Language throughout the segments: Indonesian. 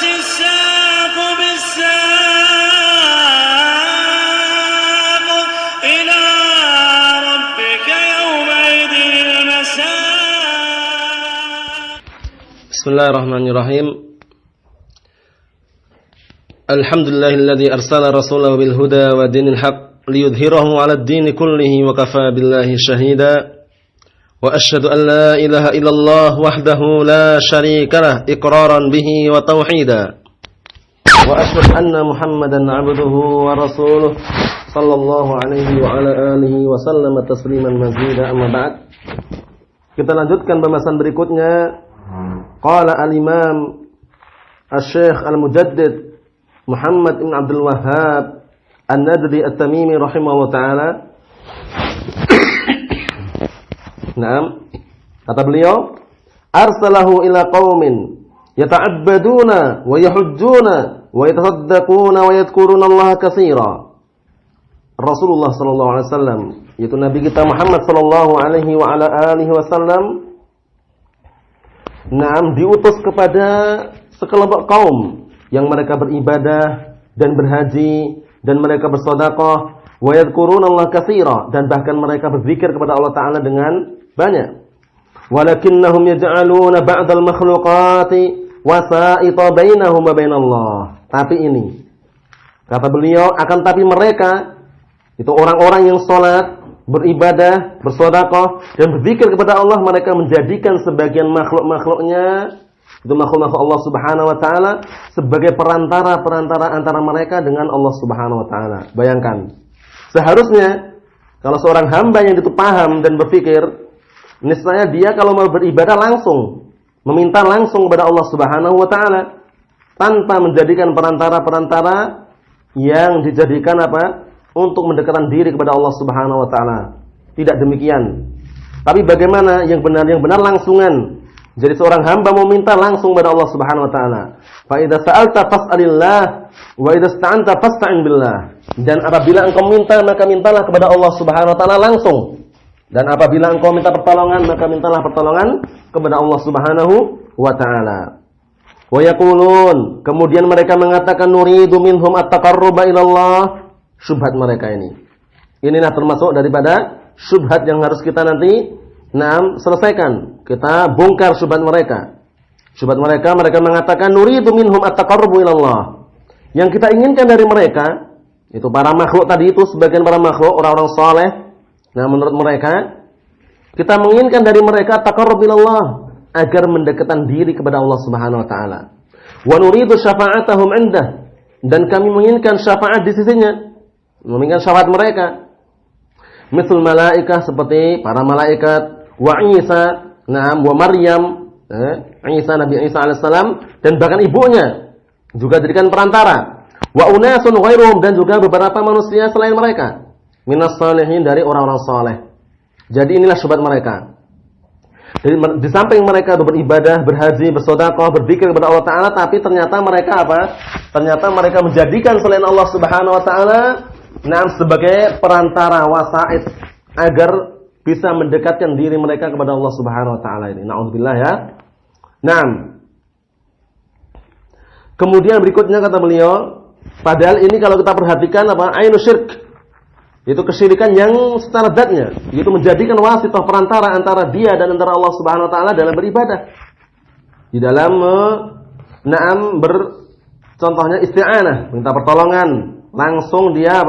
الساق بالساق إلى ربك يومئذ المساق. بسم الله الرحمن الرحيم. Alhamdulillahilladzi arsala rasulahu bil huda wa dinil haqq liyudhhirahu 'alad dini kullihi wa kafaa billahi shahida. Wa asyhadu an la ilaha illallah wahdahu la syarika lah iqraran bihi wa tauhida. Wa asyhadu anna Muhammadan 'abduhu wa rasuluh sallallahu alaihi wa ala alihi wa sallama tasliman mazida. Amma ba'd. Kita lanjutkan pembahasan berikutnya. Qala al-Imam Asy-Syaikh Al-Mujaddid Muhammad ibn Abdul Wahhab An-Nadri At-Tamimi rahimahullah ta'ala. Naam, kata beliau, arsalahu ila qaumin yata'abbaduna wa yahujjuna wa yatasaddaquna wa yadhkuruna Allah katsira. Rasulullah sallallahu alaihi wasallam, yaitu Nabi kita Muhammad sallallahu alaihi wa ala alihi wasallam, naam, diutus kepada sekelompok kaum yang mereka beribadah dan berhaji dan mereka bersedekah, wa yadhkurunallaha katsira, dan bahkan mereka berzikir kepada Allah taala dengan banyak. Walakinnahum yaj'aluna ba'dal makhluqati wasa'ita bainahum wa bainallah. Tapi ini, kata beliau, akan tapi mereka itu orang-orang yang salat, beribadah, bersedekah dan berzikir kepada Allah, mereka menjadikan sebagian makhluk-makhluknya, itu makhluk-makhluk Allah Subhanahu wa taala, sebagai perantara antara mereka dengan Allah Subhanahu wa taala. Bayangkan, seharusnya kalau seorang hamba yang itu paham dan berpikir, niscaya dia kalau mau beribadah langsung meminta langsung kepada Allah Subhanahu wa taala, tanpa menjadikan perantara-perantara yang dijadikan apa? Untuk mendekatkan diri kepada Allah Subhanahu wa taala. Tidak demikian. Tapi bagaimana yang benar langsungan. Jadi seorang hamba mau minta langsung kepada Allah Subhanahu wa taala. Fa idza sa'alta fas'alillah wa idza ista'anta fasta'in billah. Dan apabila engkau minta, maka mintalah kepada Allah Subhanahu wa taala langsung. Dan apabila engkau minta pertolongan, maka mintalah pertolongan kepada Allah Subhanahu wa taala. Wa yaqulun, kemudian mereka mengatakan nuridu minhum at-taqarruba ila Allah. Syubhat mereka ini. Inilah termasuk daripada syubhat yang harus kita nanti selesaikan. Kita bongkar syubhat mereka. Syubhat mereka mengatakan nuridu minhum at-taqarrubu ila Allah. Yang kita inginkan dari mereka, itu para makhluk tadi itu, sebagian para makhluk, orang-orang saleh. Nah, menurut mereka, kita menginginkan dari mereka taqarrub ila Allah, agar mendekatkan diri kepada Allah Subhanahu wa taala. Wa nuridu syafa'atahum 'indah, dan kami menginginkan syafaat di sisinya. Menginginkan syafaat mereka. Misal malaikah, seperti para malaikat, wa Isa, wa Maryam, Isa, Nabi Isa alaihissalam, dan bahkan ibunya juga jadikan perantara. Wa unasun ghairuhum, dan juga beberapa manusia selain mereka, minas salihin, dari orang-orang saleh. Jadi inilah syubhat mereka. Jadi di samping mereka beribadah, berhaji, bersedekah, berzikir kepada Allah taala, tapi ternyata mereka apa? Ternyata mereka menjadikan selain Allah Subhanahu wa taala sebagai perantara, wasa'id, agar bisa mendekatkan diri mereka kepada Allah Subhanahu wa taala ini. Na'udzubillah ya. Kemudian berikutnya kata beliau, padahal ini kalau kita perhatikan ainu syirk. Itu kesyirikan yang secara zatnya, yaitu menjadikan wasithah, perantara antara dia dan antara Allah Subhanahu wa taala dalam beribadah. Di dalam contohnya isti'anah, minta pertolongan. Langsung dia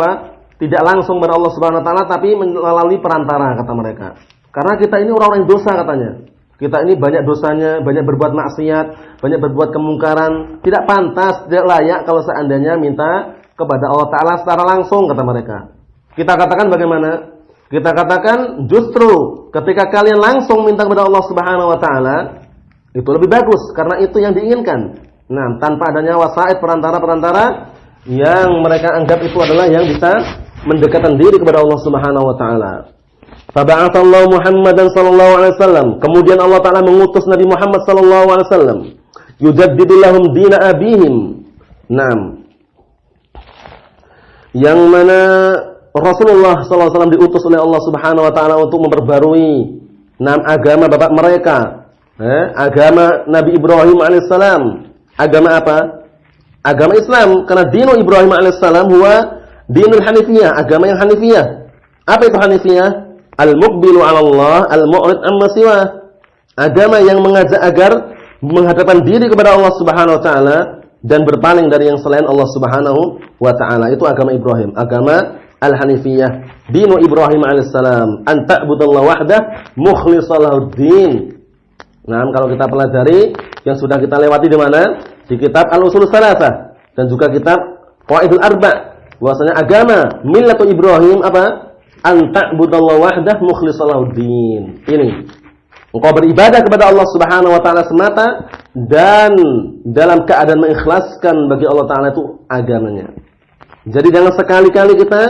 tidak langsung kepada Allah Subhanahu wa taala, tapi melalui perantara, kata mereka. Karena kita ini orang-orang yang dosa, katanya. Kita ini banyak dosanya, banyak berbuat maksiat, banyak berbuat kemungkaran, tidak pantas, tidak layak kalau seandainya minta kepada Allah taala secara langsung, kata mereka. Kita katakan bagaimana? Kita katakan justru ketika kalian langsung minta kepada Allah Subhanahu wa taala, itu lebih bagus, karena itu yang diinginkan. Tanpa adanya wasaid, perantara-perantara yang mereka anggap itu adalah yang bisa mendekatkan diri kepada Allah Subhanahu wa taala. Faba'atsallahu Muhammadan sallallahu alaihi wasallam. Kemudian Allah taala mengutus Nabi Muhammad sallallahu alaihi wasallam, yujaddidu lahum dina abihim. Yang mana Rasulullah sallallahu alaihi wasallam diutus oleh Allah Subhanahu wa taala untuk memperbarui agama bapak mereka, agama Nabi Ibrahim alaihissalam, Agama apa? Agama Islam. Karena dinu Ibrahim alaihissalam huwa dinul hanifiyah, agama yang hanifiyah. Apa itu hanifiyah? Al-muqbilu 'ala Allah, al-mu'rid amma siwa. Agama yang mengajak agar menghadapkan diri kepada Allah Subhanahu wa taala dan berpaling dari yang selain Allah Subhanahu wa taala. Itu agama Ibrahim, agama al-hanifiyah. Dinu Ibrahim alaihissalam an ta'budallaha wahdah mukhlishal lahud-din. Nah, kalau kita pelajari yang sudah kita lewati di mana? Di kitab Al-Ushul Tsalatsah dan juga kitab Qawaidul Arba'. Bahwasanya agama millatu Ibrahim apa? An ta'budallaha wahdah mukhlishal lahud-din. Ini engkau beribadah kepada Allah Subhanahu wa taala semata dan dalam keadaan mengikhlaskan bagi Allah taala itu agamanya. Jadi jangan sekali-kali kita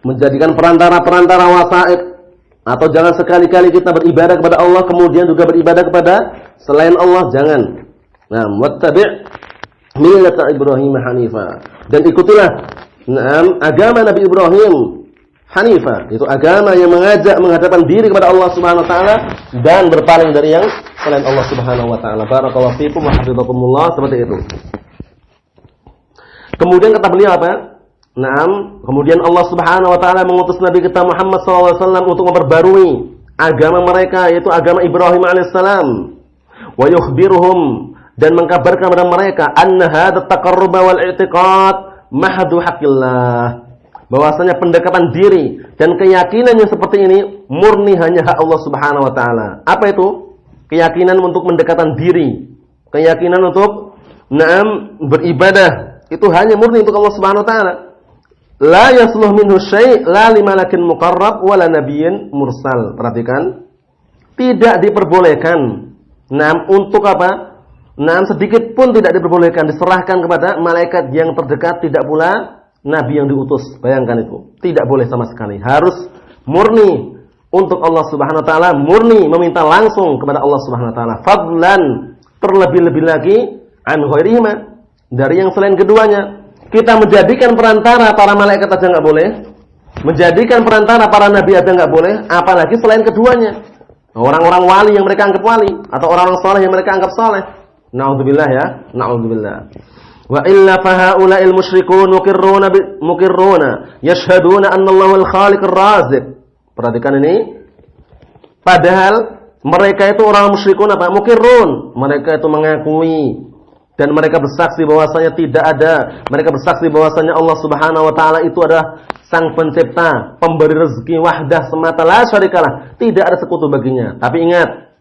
menjadikan perantara-perantara wasaid, atau jangan sekali-kali kita beribadah kepada Allah kemudian juga beribadah kepada selain Allah, jangan. Nah, wattabi' millata Ibrahim hanifa. Dan ikutilah agama Nabi Ibrahim Hanifah, itu agama yang mengajak menghadapkan diri kepada Allah Subhanahu wa taala dan berpaling dari yang selain Allah Subhanahu wa taala. Barakallahu fiikum wa hafizakumullah, seperti itu. Kemudian kata beliau apa? Naam, kemudian Allah Subhanahu wa taala mengutus Nabi kita Muhammad sallallahu alaihi wasallam untuk memperbarui agama mereka, yaitu agama Ibrahim alaihissalam. Wa yukhbiruhum, dan mengkabarkan kepada mereka anna hadza taqarruba wal i'tiqad mahdu haqqillah. Bahwasanya pendekatan diri dan keyakinan yang seperti ini murni hanya hak Allah Subhanahu wa taala. Apa itu? Keyakinan untuk mendekatan diri, keyakinan untuk beribadah, itu hanya murni untuk Allah Subhanahu wa taala. La yasluh minhu syai' la limalakin muqarrab wala nabiyyin mursal. Perhatikan, tidak diperbolehkan untuk apa? Sedikit pun tidak diperbolehkan diserahkan kepada malaikat yang terdekat, tidak pula Nabi yang diutus. Bayangkan itu. Tidak boleh sama sekali. Harus murni untuk Allah Subhanahu wa taala, murni meminta langsung kepada Allah Subhanahu wa taala. Fadlan, terlebih-lebih lagi an ghairihima, dari yang selain keduanya. Kita menjadikan perantara para malaikat aja enggak boleh. Menjadikan perantara para nabi aja enggak boleh, apalagi selain keduanya. Orang-orang wali yang mereka anggap wali atau orang-orang saleh yang mereka anggap saleh. Na'udzubillah ya, na'udzubillah. Wa illa fahaula'il musyrikun mukirruna yashhaduna anna Allahul khaliqur raziq. Perhatikan ini. Padahal mereka itu orang musyrikun apa? Mukirrun. Mereka itu mengakui dan mereka bersaksi bahwasanya tidak ada. Mereka bersaksi bahwasanya Allah Subhanahu wa taala itu adalah Sang Pencipta, pemberi rezeki wahdah semata, la syarikalah, tidak ada sekutu baginya. Tapi ingat,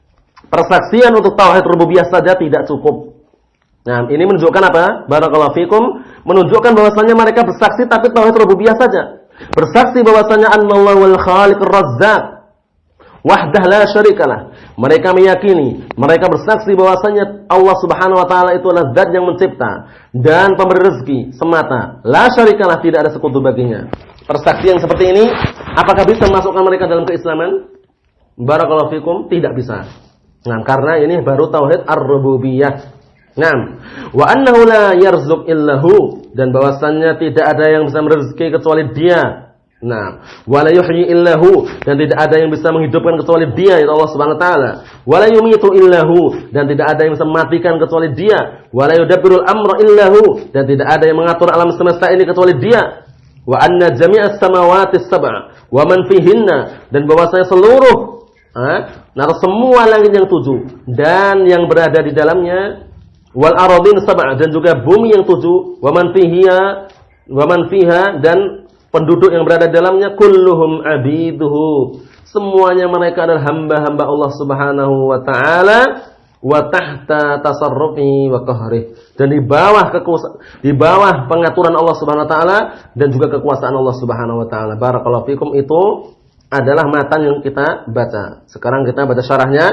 persaksian untuk tauhid rububiyah saja tidak cukup. Nah, ini menunjukkan apa? Barakallahu fikum, menunjukkan bahwasanya mereka bersaksi tapi tauhid rububiyah saja. Bersaksi bahwasanya Allahul khaliqur razzaq, wahdah la syarikalah. Mereka meyakini, mereka bersaksi bahwasanya Allah Subhanahu wa taala itu adalah zat yang mencipta dan pemberi rezeki semata, la syarikalah, tidak ada sekutu baginya. Persaksian seperti ini apakah bisa memasukkan mereka dalam keislaman? Barakallahu fikum, tidak bisa. Nah, karena ini baru tauhid ar-rububiyah. Nah, wa annahu la yarzuq illahu, dan bahwasannya tidak ada yang bisa merezeki kecuali Dia. Nah, wa la yuhyi illahu, dan tidak ada yang bisa menghidupkan kecuali Dia, yaitu Allah Subhanahu wa taala. Wa la yumitu illahu, dan tidak ada yang bisa mematikan kecuali Dia. Wa la yudabbirul amra illahu, dan tidak ada yang mengatur alam semesta ini kecuali Dia. Wa anna jami'as samawati sab'a wa man fihinna, dan bahwasanya seluruh semua langit yang 7 dan yang berada di dalamnya, wal aradin sab'a, dan juga bumi yang 7, wa man fiha, dan penduduk yang berada di dalamnya, kulluhum abiduhu, semuanya mereka adalah hamba-hamba Allah Subhanahu wa taala, wa tahta tasarrufi wa qahri, dan di bawah pengaturan Allah Subhanahu wa taala dan juga kekuasaan Allah Subhanahu wa taala. Barakallahu fikum, itu adalah matan yang kita baca. Sekarang kita baca syarahnya.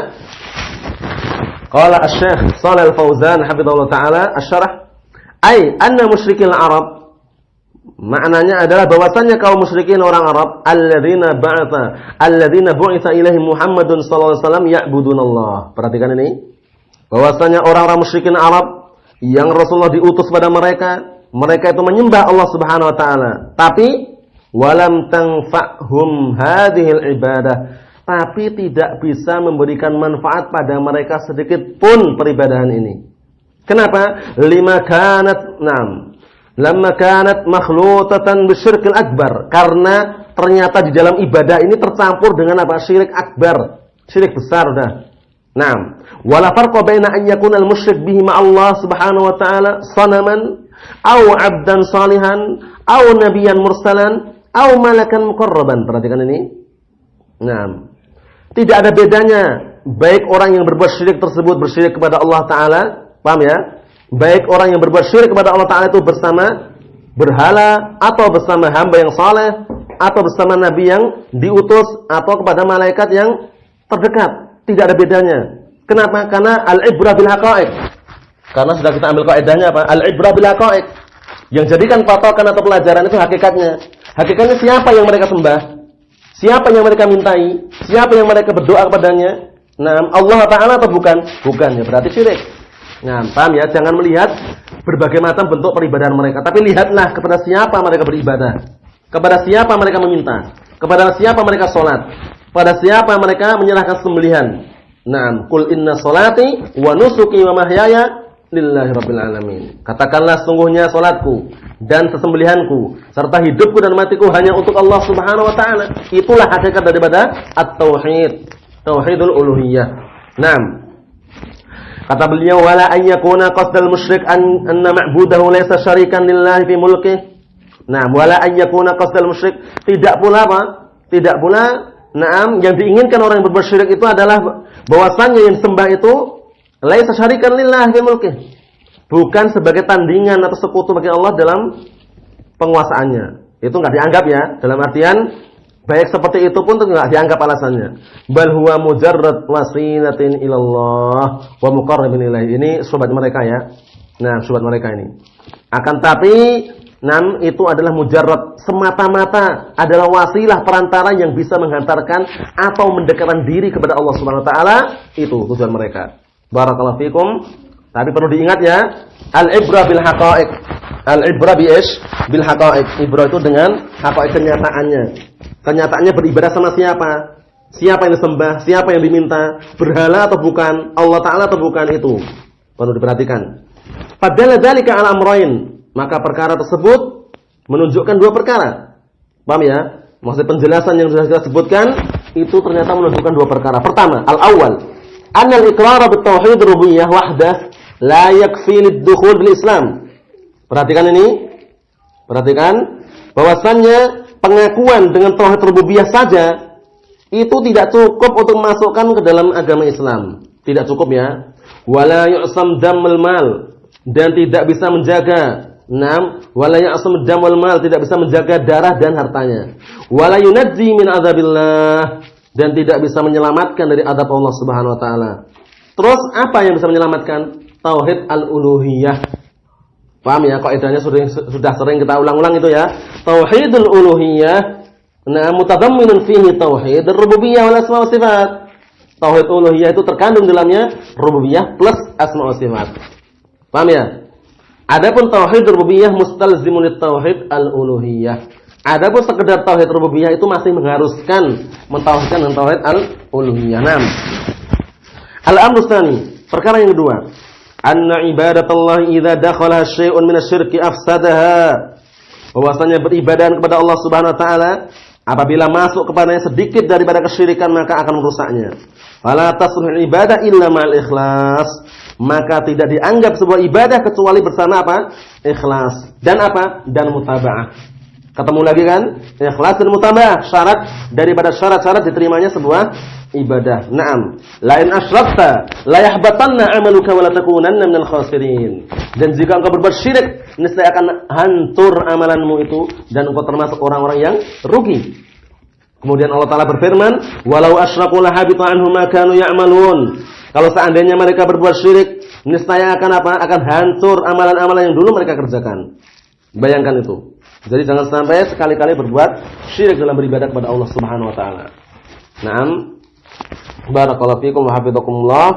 Qala Asy-Syaikh Shalih Al-Fauzan hafizahullah taala, asy-syarah, ai anna musyrikil Arab, maknanya adalah bahwasannya kaum musyrikin orang Arab, alladzina bu'itsa ilaihim Muhammadun sallallahu alaihi wasallam ya'budunallah. Perhatikan ini, bahwasanya orang-orang musyrikin Arab yang Rasulullah diutus pada mereka itu menyembah Allah Subhanahu wa taala, tapi walam tanfa'hum hadhil ibadah, tapi tidak bisa memberikan manfaat pada mereka sedikit pun peribadahan ini. Kenapa? Lamma kanat makhlutatan bisyirkil akbar. Karena ternyata di dalam ibadah ini tercampur dengan apa? Syirik akbar, syirik besar dah. Naam. Wala farqa baina an yakuna al-musyrik bihi ma Allah Subhanahu wa ta'ala sanaman aw 'abdan salihan aw nabiyyan mursalan aw malakan muqarraban. Perhatikan ini. Naam. Tidak ada bedanya baik orang yang berbuat syirik tersebut bersyirik kepada Allah Ta'ala. Paham ya? Baik orang yang berbuat syirik kepada Allah Ta'ala itu bersama berhala, atau bersama hamba yang saleh, atau bersama nabi yang diutus, atau kepada malaikat yang terdekat. Tidak ada bedanya. Kenapa? Karena al-ibrah bil haqa'iq. Karena sudah kita ambil kaidahnya apa? Al-ibrah bil haqa'iq. Yang jadikan patokan atau pelajaran itu hakikatnya. Hakikatnya siapa yang mereka sembah? Siapa yang mereka mintai? Siapa yang mereka berdoa kepadanya? Nah, Allah Ta'ala atau bukan? Bukan, ya berarti syirik. Nah, paham ya? Jangan melihat berbagai macam bentuk peribadahan mereka, tapi lihatlah kepada siapa mereka beribadah, kepada siapa mereka meminta, kepada siapa mereka sholat, kepada siapa mereka menyerahkan sembelihan. Nah, qul inna sholati wa nusuki wa mahyaya lillahi rabbil alamin. Katakanlah sungguhnya salatku dan sesembelihanku serta hidupku dan matiku hanya untuk Allah Subhanahu wa taala. Itulah hakikat daripada at-tauhid, tauhidul uluhiyah. Naam. Kata beliau, wala an yakuna qasdal musyrik anna ma'budahu laysa syarikan lillahi fi mulkih. Nah, wala an yakuna qasdal musyrik, tidak pula apa? Tidak pula, naam, yang diinginkan orang yang berbuat syirik itu adalah bahwasannya yang sembah itu laysa syarikan lillahi fi mulkih. Bukan sebagai tandingan atau sekutu bagi Allah dalam penguasaannya. Itu enggak dianggap ya, dalam artian baik seperti itu pun enggak dianggap alasannya. Bal huwa mujarrad wasilatin ilallah wa muqarrabin ilaihi. Ini sobat mereka ya. Nah, sobat mereka ini. Akan tapi itu adalah mujarrad, semata-mata adalah wasilah perantara yang bisa menghantarkan atau mendekatkan diri kepada Allah Subhanahu wa taala. Itu tujuan mereka. Barakallahu fikum. Tapi perlu diingat ya, al-ibrah bil haqa'iq. Al-ibrah bil haqa'iq. Ibrah itu dengan haqa'iq, kenyataannya. Kenyataannya beribadah sama siapa? Siapa yang disembah? Siapa yang diminta? Berhala atau bukan? Allah Ta'ala atau bukan? Itu perlu diperhatikan. Padahal dzalika al-amrayn. Maka perkara tersebut menunjukkan dua perkara. Paham ya? Maksud penjelasan yang sudah kita sebutkan itu ternyata menunjukkan dua perkara. Pertama, al-awwal, anna al-iqrar bit-tauhid rububiyyah wahdah la yakfi lid-dukhul bil Islam. Perhatikan ini. Perhatikan bahwasannya pengakuan dengan tauhid rububiyah saja itu tidak cukup untuk masukkan ke dalam agama Islam. Tidak cukup ya. Wala yu'sam damul mal, dan tidak bisa menjaga wala ya'sam damul mal, tidak bisa menjaga darah dan hartanya. Wala yunajji min adzabillah, dan tidak bisa menyelamatkan dari azab Allah Subhanahu wa taala. Terus apa yang bisa menyelamatkan? Tauhid al-uluhiyah. Paham ya? Kaidahnya sudah sering kita ulang-ulang itu ya. Tauhidul uluhiyah mutadamminun fihi tauhid ar-rububiyyah wal asma wa sifat. Tauhid uluhiyah itu terkandung dalamnya rububiyah plus asma wa sifat. Paham ya? Adapun tauhid rububiyah mustalzimun lit-tauhid al-uluhiyah. Adapun sekedar tauhid rububiyah itu masih mengharuskan mentauhidkan dengan tauhid al-uluhiyah. Al-amru tsani, perkara yang kedua. Anna ibadatallah idza dakhala syai'un min asy-syirki afsadaha. Bahwasanya beribadah kepada Allah Subhanahu wa taala apabila masuk kepadanya sedikit daripada kesyirikan maka akan merusaknya. Fala tasluhul ibadah illa ma'al ikhlas. Maka tidak dianggap sebuah ibadah kecuali bersama apa? Ikhlas. Dan apa? Dan mutaba'ah. Ketemu lagi kan? Ikhlas dan mutaba'ah, syarat daripada syarat-syarat diterimanya sebuah ibadah. Naam. La in asyrakta la yahbatanna 'amaluka wa la takunanna minal khasirin. Dan jika engkau berbuat syirik, niscaya akan hancur amalanmu itu dan engkau termasuk orang-orang yang rugi. Kemudian Allah Ta'ala berfirman, "Walau asyraku la habita 'anhum ma kanu ya'malun." Kalau seandainya mereka berbuat syirik, niscaya akan apa? Akan hancur amalan-amalan yang dulu mereka kerjakan. Bayangkan itu. Jadi jangan sampai sekali-kali berbuat syirik dalam beribadah kepada Allah Subhanahu wa taala. Naam. Barakallahu fikum wa hafizakumullah.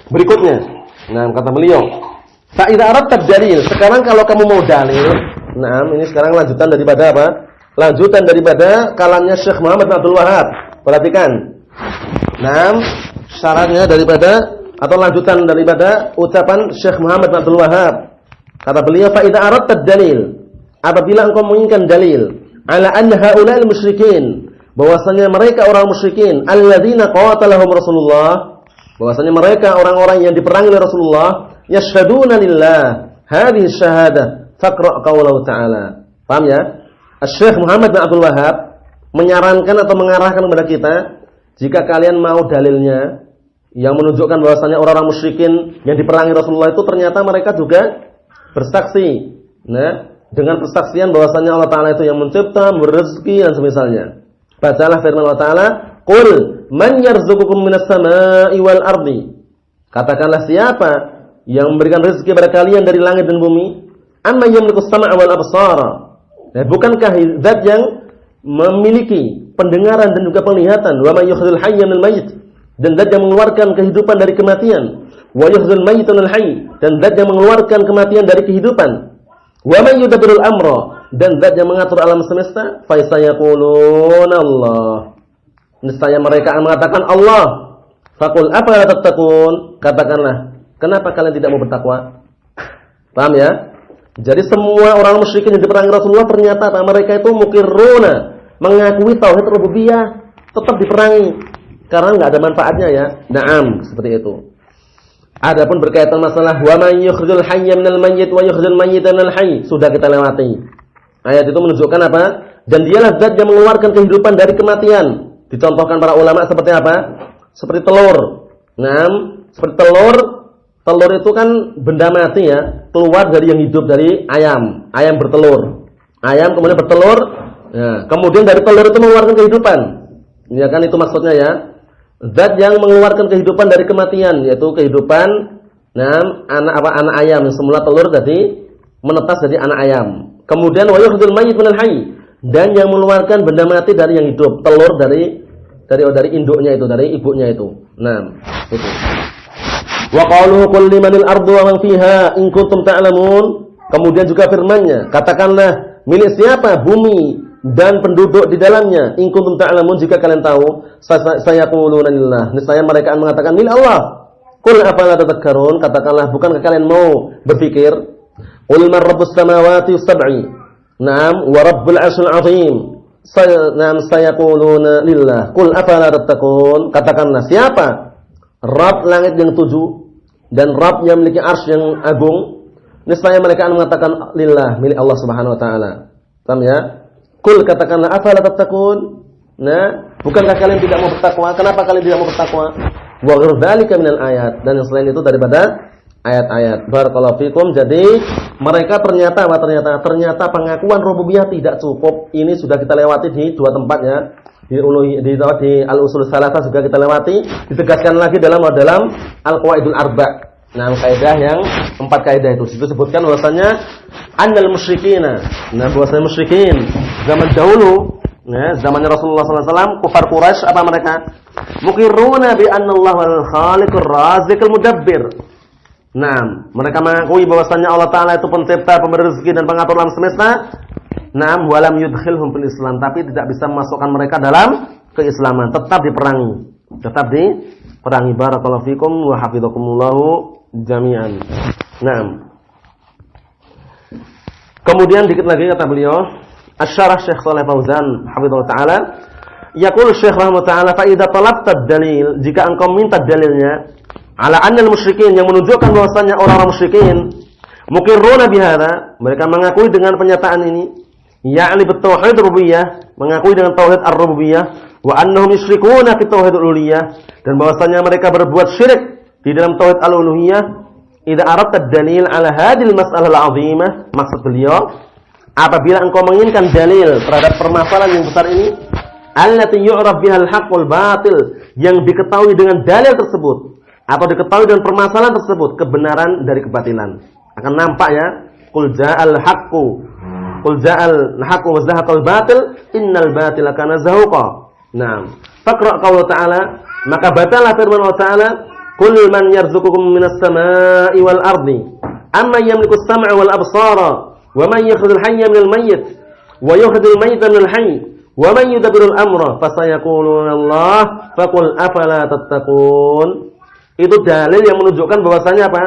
Berikutnya, kata beliau, fa idza aradta dalil. Sekarang kalau kamu mau dalil, ini sekarang lanjutan daripada apa? Lanjutan daripada kalamnya Syekh Muhammad bin Abdul Wahhab. Perhatikan. Syaratnya daripada atau lanjutan daripada ucapan Syekh Muhammad bin Abdul Wahhab. Kata beliau, fa idza aradta dalil, apabila engkau menginginkan dalil ala anna haula'il musyrikin, bahwasanya mereka orang musyrikin alladzina qatalahum Rasulullah, bahwasanya mereka orang-orang yang diperangi oleh Rasulullah, yashhaduna lillah hadhihi syahadah faqra' qaulahu ta'ala. Paham ya? Syekh Muhammad bin Abdul Wahhab menyarankan atau mengarahkan kepada kita, jika kalian mau dalilnya yang menunjukkan bahwasanya orang-orang musyrikin yang diperangi Rasulullah itu ternyata mereka juga bersaksi. Nah, dengan persaksian bahwasanya Allah Ta'ala itu yang mencipta, memberi rezeki dan semisalnya. Bacalah firman Allah Ta'ala, "Qul man yarzuqukum minas sama'i wal ardi." Katakanlah, siapa yang memberikan rezeki pada kalian dari langit dan bumi? Amma yamlikus sam'a wal absara. Nah, bukankah zat yang memiliki pendengaran dan juga penglihatan? Wa may yukhrijul hayya minal mayyit, dan zat yang mengeluarkan kehidupan dari kematian. Wa yukhrijul mayyita minal hayy, dan zat yang mengeluarkan kematian dari kehidupan. Wa may yudabbirul amra, dan zat yang mengatur alam semesta. Fa sayaquluna Allah, niscaya mereka akan mengatakan Allah. Faqul afala tattaqun, katakanlah, kenapa kalian tidak mau bertakwa? Paham ya? Jadi semua orang musyrikin yang diperangi Rasulullah ternyata mereka itu mukirruna, mengakui tauhid rububiyah, tetap diperangi karena enggak ada manfaatnya ya. Naam, seperti itu. Adapun berkaitan masalah wa may yukhrijul hayya minal mayyit wa yukhrijul mayyita minal hayy, sudah kita lewati. Ayat itu menunjukkan apa? Dan dialah zat yang mengeluarkan kehidupan dari kematian. Dicontohkan para ulama seperti apa? Seperti telur. Naam, seperti telur. Telur itu kan benda mati ya, keluar dari yang hidup, dari ayam. Ayam bertelur. Ayam kemudian bertelur. Ya, kemudian dari telur itu mengeluarkan kehidupan. Ya kan, itu maksudnya ya. Zat yang mengeluarkan kehidupan dari kematian, yaitu kehidupan anak ayam yang semula telur jadi menetas jadi anak ayam. Kemudian wa yukhrijul mayyit minal hayy, dan yang mengeluarkan benda mati dari yang hidup, telur dari induknya itu, dari ibunya itu. Nah, itu. Wa qaluhu qul limanil ardu wa man fiha in kuntum ta'lamun. Kemudian juga firman-Nya, katakanlah, milik siapa bumi dan penduduk di dalamnya, in kuntum ta'lamun, jika kalian tahu. Sayaquluna lillah, niscaya mereka akan mengatakan milik Allah. Qul afala tadhakkarun, katakanlah, bukankah kalian mau berpikir? Qul man rabbus samawati sab'i, na'am, wa rabbul 'arsyil 'azim. Sayaquluna lillah. Qul afala tattaqun, katakanlah, siapa Rabb langit yang 7 dan Rabb yang memiliki arsy yang agung? Niscaya mereka akan mengatakan lillah, milik Allah Subhanahu wa taala. Paham ya? Qul, katakanlah, afala tattaqun. Nah, bukankah kalian tidak mau bertakwa? Kenapa kalian tidak mau bertakwa? Wa ghairu dzalika minal ayat, dan yang selain itu daripada ayat-ayat. Barakallahu fikum. Jadi mereka ternyata pengakuan rububiyah tidak cukup. Ini sudah kita lewati di dua tempat ya. Di Al-Usul Salasah juga kita lewati, ditegaskan lagi dalam Al-Qawaidul Arba'. Nah, kaidah yang 4 kaidah itu disebutkan bahwasanya annal musyrikina, bahwasanya musyrikin zaman dahulu, zamannya Rasulullah SAW, kufar Quraisy, apa mereka? Muqirruna bi anna Allah wal khaliqur raziqul mudabbir. Nah, mereka mengakui bahwasanya Allah Ta'ala itu pencipta, pemberi rezeki dan pengatur alam semesta. Naam, walam yudkhilhum fil Islam, tapi tidak bisa memasukkan mereka dalam keislaman, tetap diperangi. Barakallahu fikum wa hafizakumullahu jami'an. Naam. Kemudian dikit lagi kata beliau, Asy-Syarah Syekh Shalih Fauzan hafizallahu taala, yaqul Syekh rahimahullah taala, fa idza talabta dalil, jika engkau minta dalilnya ala annal musyrikin, yang menunjukkan bahwasanya orang-orang musyrikin muqirruna bihadza, mereka mengakui dengan pernyataan ini, ya'ni bitauhid rububiyah, mengakui dengan tauhid ar-rububiyah, wa annahum yusyrikuna fi tauhid al-uluhiyah, dan bahwasanya mereka berbuat syirik di dalam tauhid al-uluhiyah. Idza aradta dalil ala hadhil mas'alah al-'azimah, maksud beliau, apabila engkau menginginkan dalil terhadap permasalahan yang besar ini, allati yu'raf bihal haqqul batil, yang diketahui dengan dalil tersebut atau diketahui dengan permasalahan tersebut kebenaran dari kebatilan, akan nampak ya. Qul ja'al haqqu, qul ja'al haqqu wa zahaqal batil, innal batila kana zahuqa. Naam. Faqra qaul ta'ala, maka bacalah firman Allah Ta'ala, qul man yarzuqukum minas samaa'i wal ardi, amma yamliku as-sam'a wal absara, wa man yakhudul hayya minal mayyit wa yukhrijul mayyita minal hayy, wa man yudabbirul amra, fasayaquluna Allah, faqul afala tattaqun. Itu dalil yang menunjukkan bahwasanya apa?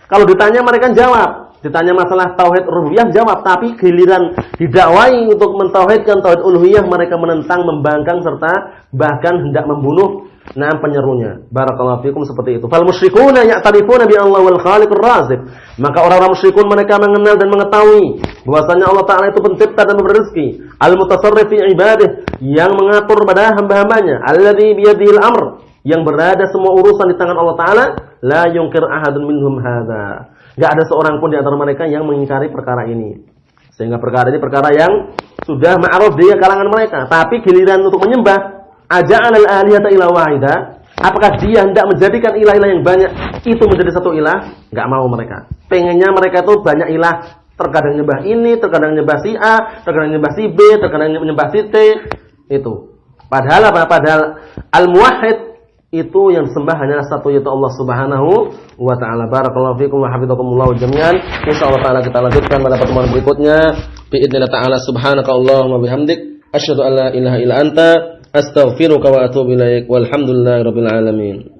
Kalau ditanya mereka jawab. Ditanya masalah tauhid rububiyah jawab, tapi giliran didakwai untuk mentauhidkan tauhid uluhiyah mereka menentang, membangkang serta bahkan hendak membunuh penyerunya. Barakallahu fikum seperti itu. Fal musyrikuna ya'tarifuna bi Allah wal khaliqur razik. Maka orang-orang musyrikun mereka mengenal dan mengetahui bahwasanya Allah Taala itu pencipta dan pemberi rezeki, al-mutasarrif fi ibadihi, yang mengatur pada hamba-hambanya, alladzi bi yadihil amr, yang berada semua urusan di tangan Allah Taala, la yunkir ahadun minhum hadza. Enggak ada seorang pun di antara mereka yang mengingkari perkara ini. Sehingga perkara ini perkara yang sudah ma'ruf di kalangan mereka. Tapi giliran untuk menyembah, aja'al al-alihata ila wahida, apakah dia hendak menjadikan ilah-ilah yang banyak itu menjadi satu ilah? Enggak mau mereka. Pengennya mereka itu banyak ilah. Terkadang nyembah ini, terkadang nyembah si A, terkadang nyembah si B, terkadang nyembah si T. Itu. Padahal apa? Padahal al-muwahhid itu yang disembah hanyalah satu, yaitu Allah Subhanahu wa taala. Barakallahu fikum wa hafizakumullah jami'an. Insyaallah taala kita lanjutkan pada pertemuan berikutnya. Biidznillah taala subhanaka Allahumma bihamdik asyhadu an la ilaha illa anta astaghfiruka wa atubu ilaik. Walhamdulillahirabbil alamin.